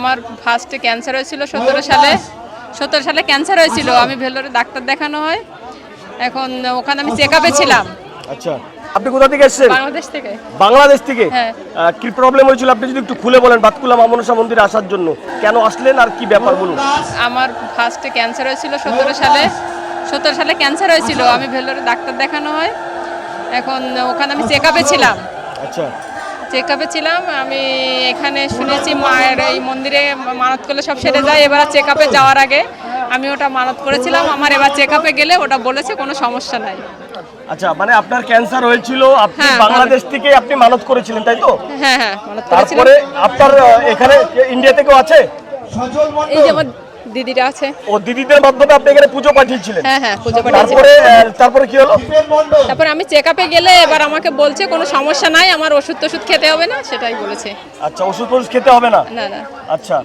আমার ফার্স্টে ক্যান্সার হয়েছিল 17 সালে ক্যান্সার হয়েছিল। আমি ভেলোরে ডাক্তার দেখানো হয়। এখন ওখানে আমি চেকআপে ছিলাম। আচ্ছা, আপনি কোথা থেকে এসেছেন? বাংলাদেশ থেকে। বাংলাদেশ থেকে? হ্যাঁ। কি প্রবলেম হয়েছিল আপনি যদি একটু খুলে বলেন, বাতকুলা মা মনসা মন্দিরে আসার জন্য কেন আসলেন আর কি ব্যাপার বলুন। আমার ফার্স্টে ক্যান্সার হয়েছিল 17 সালে ক্যান্সার হয়েছিল। আমি ভেলোরে ডাক্তার দেখানো হয়। এখন ওখানে আমি চেকআপে ছিলাম। আচ্ছা, চেকআপে ছিলাম। আমি এখানে শুনেছি মায়ের এই মন্দিরে মানত করলে সব সেরে যায়। এবার চেকআপে যাওয়ার আগে আমি ওটা মানত করেছিলাম। আমার এবার চেকআপে গেলে ওটা বলেছে কোনো সমস্যা নাই। আচ্ছা, মানে আপনার ক্যান্সার হয়েছিল, আপনি হ্যাঁ, বাংলাদেশ থেকে আপনি মানত করেছিলেন তাই তো? হ্যাঁ হ্যাঁ, মানত করেছিলাম। তারপরে আপনার এখানে ইন্ডিয়া থেকেও আছে? এই যে আমার দিদিরা আছে। ও দিদিদের মাধ্যমে আপনি এখানে পুজো পাঠিয়েছিলেন? হ্যাঁ হ্যাঁ, পুজো পাঠিয়েছি। তারপরে কি হলো? তারপর আমি চেকআপে গেলে এবার আমাকে বলছে কোনো সমস্যা নাই, আমার ওষুধ টষুধ খেতে হবে না, সেটাই বলেছে। আচ্ছা, ওষুধ খেতে হবে না? না না। আচ্ছা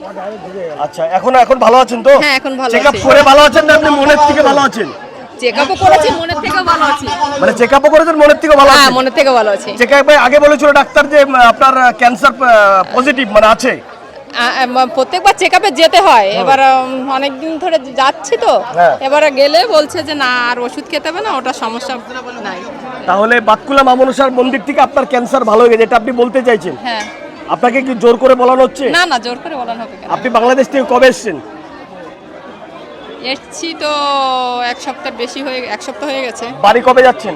আচ্ছা, এখন ভালো আছেন তো? হ্যাঁ, এখন ভালো চেকআপ আছি। করে ভালো আছেন না আপনি মনের থেকে ভালো আছেন? চেকআপও করেছি, মনের থেকেও ভালো আছি। মানে চেকআপও করেছেন, মনের থেকে ভালো হ্যাঁ, আছেন? মনের থেকেও ভালো আছি। চেকআপে আগে বলেছিল ডাক্তার যে আপনার ক্যান্সার পজিটিভ মানে আছে। প্রত্যেকবার চেকআপে যেতে হয়। এবার অনেকদিন ধরে যাচ্ছি তো, হ্যাঁ। এবারে গেলে বলছে যে না আর ওষুধ খেতে হবে না, ওটা সমস্যা নাই। তাহলে বাতকুলা মা মনসার মন্দির থেকে আপনার ক্যান্সার ভালো হয়ে গেছে, এটা আপনি বলতে চাইছেন? হ্যাঁ। আপনাকে কি জোর করে বলানো হচ্ছে? না না, জোর করে বলানো হবে কেন? আপনি বাংলাদেশ থেকে কবে এসেছেন? এসছি তো এক সপ্তাহ হয়ে গেছে। বাড়ি কবে যাচ্ছেন?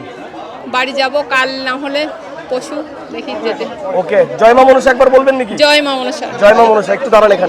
বাড়ি যাব কাল, না হলে পরশু দেখি যেতে। ওকে, জয় মা মনসা একবার বলবেন নাকি? জয় মা মনসা। জয় মা মনসা, একটু দাঁড়ান এখানে।